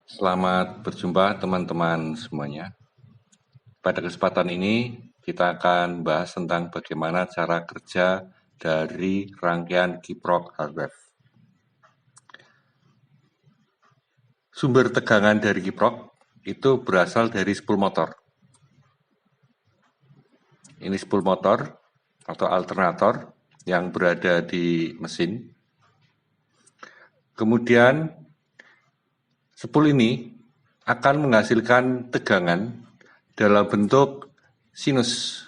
Selamat berjumpa teman-teman semuanya. Pada kesempatan ini kita akan bahas tentang bagaimana cara kerja dari rangkaian kiprok hardware. Sumber tegangan dari kiprok itu berasal dari spool motor. Ini spool motor atau alternator yang berada di mesin. Kemudian spool ini akan menghasilkan tegangan dalam bentuk sinus.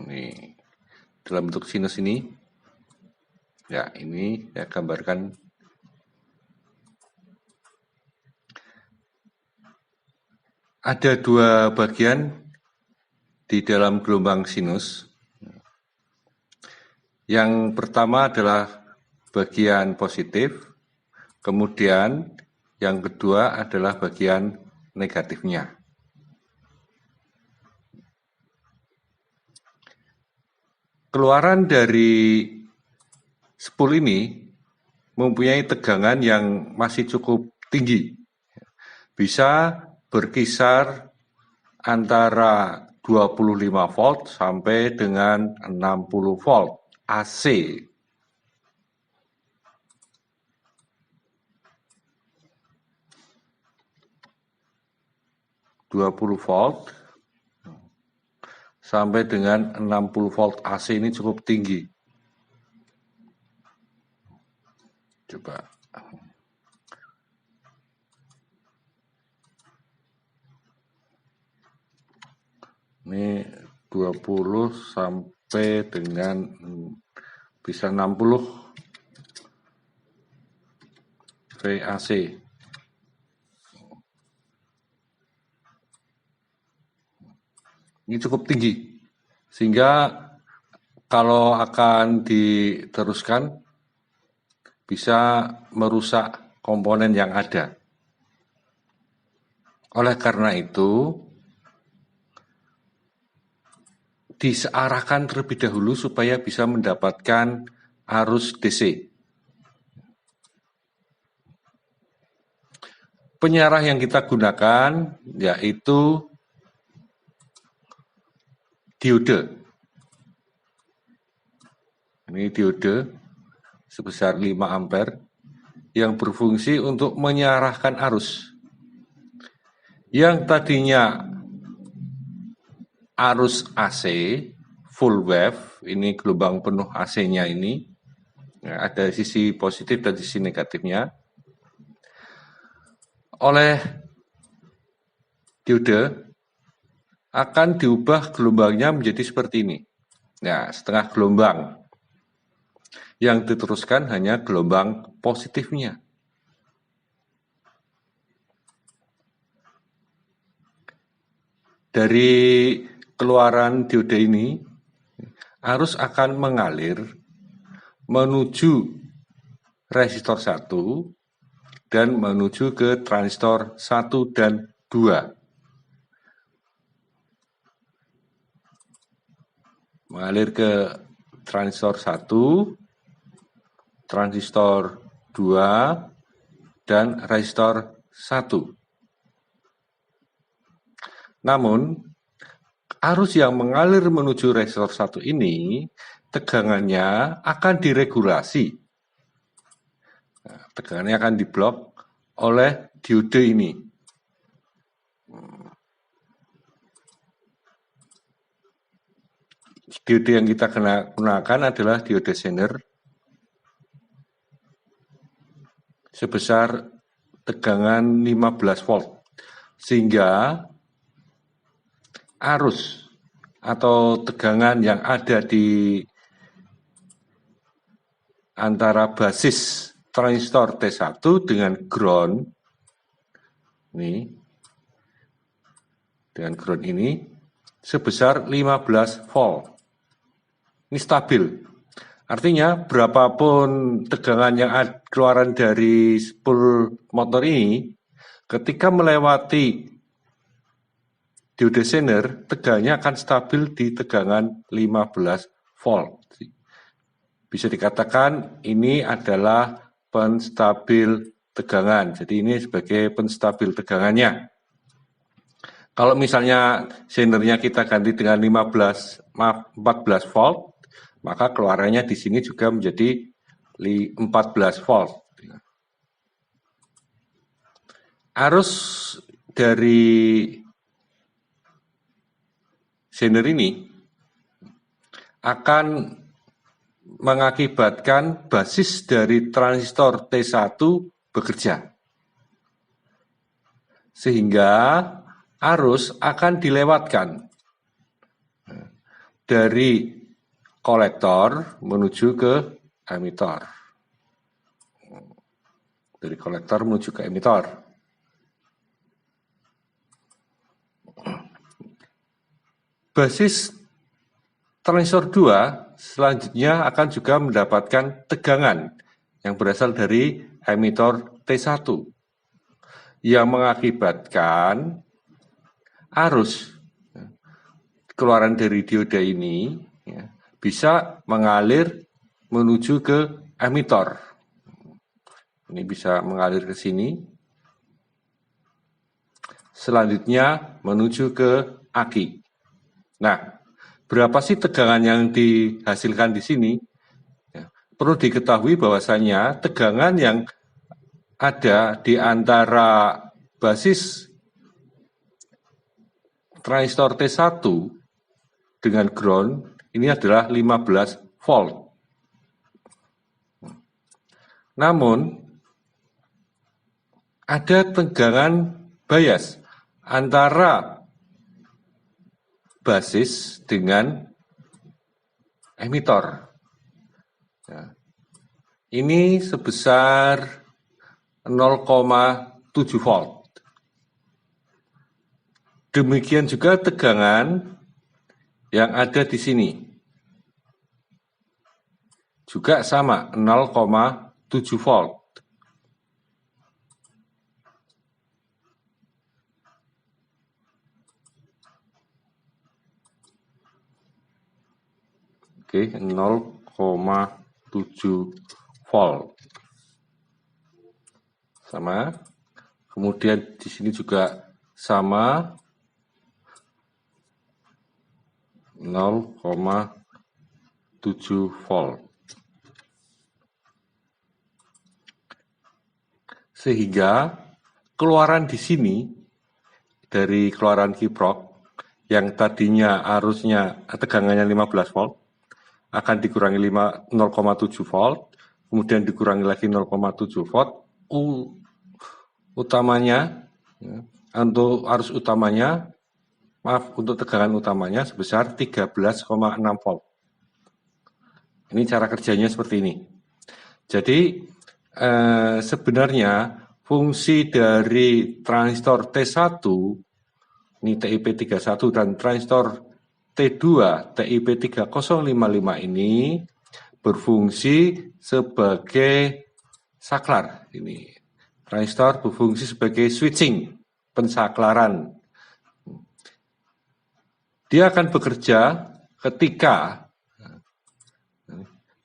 Ini dalam bentuk sinus ini. Ya, ini saya gambarkan. Ada dua bagian di dalam gelombang sinus. Yang pertama adalah bagian positif, kemudian yang kedua adalah bagian negatifnya. Keluaran dari spool ini mempunyai tegangan yang masih cukup tinggi. Bisa berkisar antara 25 volt sampai dengan 60 volt AC. volt sampai dengan 60 volt AC ini cukup tinggi. Coba. Ini 20 sampai dengan bisa 60 VAC. Ini cukup tinggi, sehingga kalau akan diteruskan bisa merusak komponen yang ada. Oleh karena itu, disearahkan terlebih dahulu supaya bisa mendapatkan arus DC. Penyarah yang kita gunakan yaitu diode. Ini diode sebesar 5 ampere yang berfungsi untuk menyarahkan arus. Yang tadinya arus AC full wave, ini gelombang penuh AC-nya ini, ada sisi positif dan sisi negatifnya. Oleh diode akan diubah gelombangnya menjadi seperti ini. Nah, setengah gelombang. Yang diteruskan hanya gelombang positifnya. Dari keluaran diode ini, arus akan mengalir menuju resistor 1 dan menuju ke transistor 1 dan 2. Mengalir ke transistor 1, transistor 2, dan resistor 1. Namun, arus yang mengalir menuju resistor 1 ini, tegangannya akan diregulasi. Nah, tegangannya akan diblok oleh diode ini. Diode yang kita gunakan adalah diode Zener sebesar tegangan 15 volt, sehingga arus atau tegangan yang ada di antara basis transistor T1 dengan ground ini, dengan ground ini sebesar 15 volt. Ini stabil. Artinya berapapun tegangan yang keluaran dari spool motor ini, ketika melewati diode Zener, tegangannya akan stabil di tegangan 15 volt. Bisa dikatakan ini adalah penstabil tegangan. Jadi ini sebagai penstabil tegangannya. Kalau misalnya zenernya kita ganti dengan 14 volt, maka keluarannya di sini juga menjadi 14 volt. Arus dari zener ini akan mengakibatkan basis dari transistor T1 bekerja. Sehingga arus akan dilewatkan dari kolektor menuju ke emitor. Dari kolektor menuju ke emitor. Basis transistor 2 selanjutnya akan juga mendapatkan tegangan yang berasal dari emitor T1 yang mengakibatkan arus keluaran dari dioda ini bisa mengalir menuju ke emitor. Ini bisa mengalir ke sini. Selanjutnya menuju ke aki. Nah, berapa sih tegangan yang dihasilkan di sini? Perlu diketahui bahwasanya tegangan yang ada di antara basis transistor T1 dengan ground ini adalah 15 volt. Namun ada tegangan bias antara basis dengan emitor. Nah, ini sebesar 0,7 volt. Demikian juga tegangan yang ada di sini. Juga sama, 0,7 volt. Oke, 0,7 volt. Sama. Kemudian di sini juga sama, 0,7 volt. Sehingga keluaran di sini dari keluaran kiprok yang tadinya arusnya tegangannya 15 volt akan dikurangi 0,7 volt, kemudian dikurangi lagi 0,7 volt, utamanya untuk arus utamanya, untuk tegangan utamanya sebesar 13,6 volt. Ini cara kerjanya seperti ini. Jadi sebenarnya fungsi dari transistor T1 ini TIP31 dan transistor T2 TIP3055 ini berfungsi sebagai saklar. Ini transistor berfungsi sebagai switching, pensaklaran. Dia akan bekerja ketika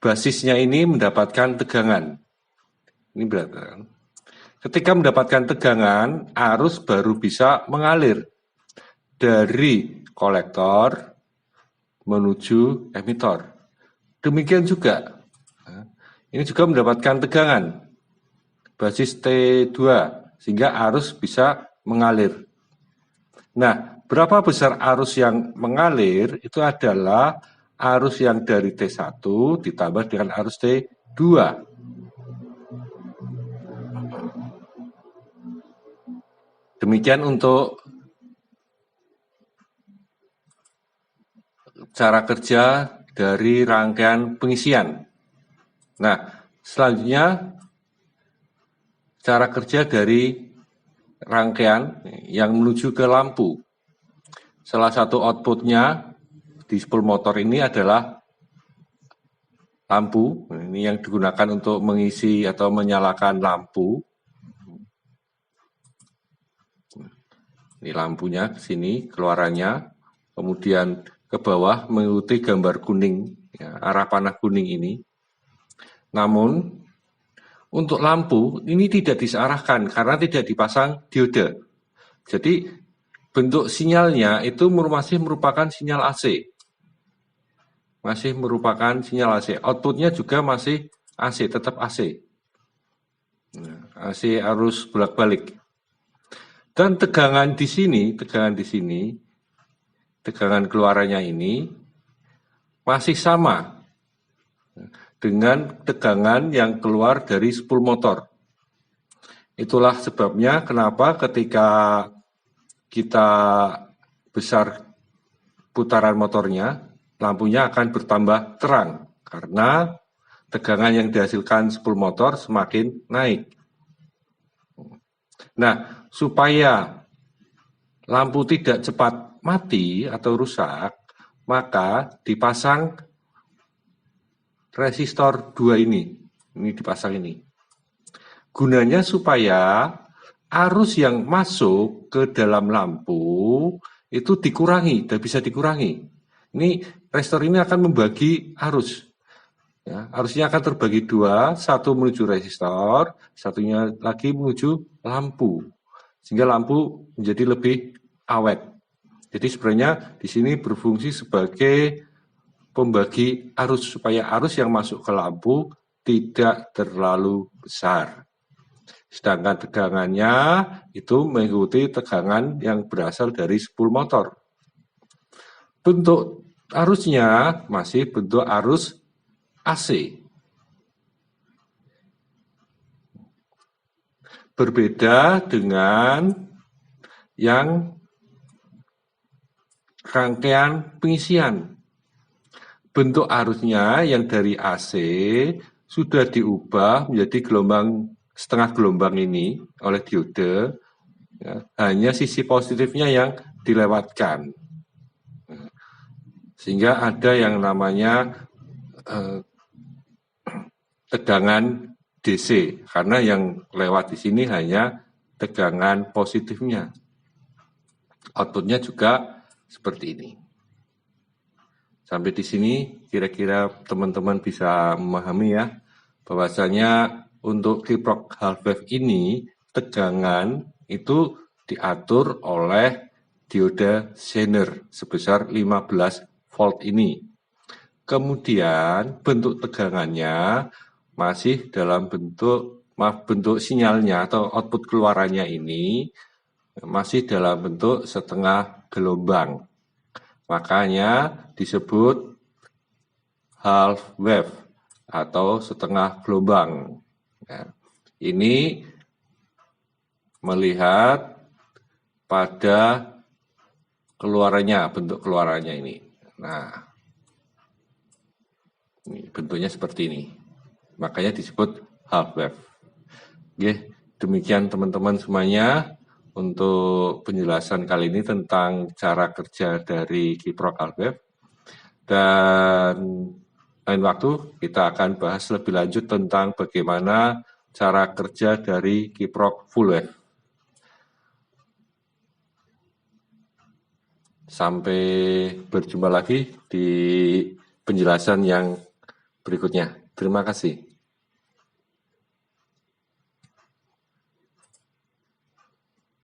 basisnya ini mendapatkan tegangan. Ini berarti ketika mendapatkan tegangan, arus baru bisa mengalir dari kolektor menuju emitor. Demikian juga, ini juga mendapatkan tegangan basis T2 sehingga arus bisa mengalir. Nah, berapa besar arus yang mengalir itu adalah arus yang dari T1 ditambah dengan arus T2. Demikian untuk cara kerja dari rangkaian pengisian. Nah, selanjutnya cara kerja dari rangkaian yang menuju ke lampu. Salah satu outputnya di spool motor ini adalah lampu. Ini yang digunakan untuk mengisi atau menyalakan lampu. Ini lampunya ke sini, keluarannya. Kemudian ke bawah mengikuti gambar kuning, ya, arah panah kuning ini. Namun, Untuk lampu ini tidak disearahkan karena tidak dipasang diode. Jadi bentuk sinyalnya itu masih merupakan sinyal AC. Masih merupakan sinyal AC. Outputnya juga masih AC, tetap AC. AC arus bolak-balik. Dan tegangan di sini, tegangan keluarannya ini masih sama dengan tegangan yang keluar dari spool motor. Itulah sebabnya kenapa ketika kita besar putaran motornya, lampunya akan bertambah terang karena tegangan yang dihasilkan spool motor semakin naik. Nah, supaya lampu tidak cepat mati atau rusak, maka dipasang resistor 2 ini dipasang ini. Gunanya supaya arus yang masuk ke dalam lampu itu dikurangi, dan bisa dikurangi. Ini resistor ini akan membagi arus. Ya, arusnya akan terbagi 2, satu menuju resistor, satunya lagi menuju lampu. Sehingga lampu menjadi lebih awet. Jadi sebenarnya di sini berfungsi sebagai pembagi arus supaya arus yang masuk ke lampu tidak terlalu besar. Sedangkan tegangannya itu mengikuti tegangan yang berasal dari spool motor. Bentuk arusnya masih bentuk arus AC. Berbeda dengan yang rangkaian pengisian. Bentuk arusnya yang dari AC sudah diubah menjadi setengah gelombang ini oleh diode, ya, hanya sisi positifnya yang dilewatkan. Sehingga ada yang namanya tegangan DC, karena yang lewat di sini hanya tegangan positifnya. Outputnya juga seperti ini. Sampai di sini kira-kira teman-teman bisa memahami ya, bahwasanya untuk kiprok half wave ini tegangan itu diatur oleh diode Zener sebesar 15 volt ini. Kemudian bentuk tegangannya masih dalam bentuk sinyalnya atau output keluarannya ini masih dalam bentuk setengah gelombang. Makanya disebut half wave atau setengah gelombang. Ya, ini melihat pada keluarannya, bentuk keluarannya ini. Nah, ini bentuknya seperti ini. Makanya disebut half wave. Oke, demikian teman-teman semuanya untuk penjelasan kali ini tentang cara kerja dari kiprok half wave. Dan lain waktu kita akan bahas lebih lanjut tentang bagaimana cara kerja dari kiprok full wave. Sampai berjumpa lagi di penjelasan yang berikutnya. Terima kasih.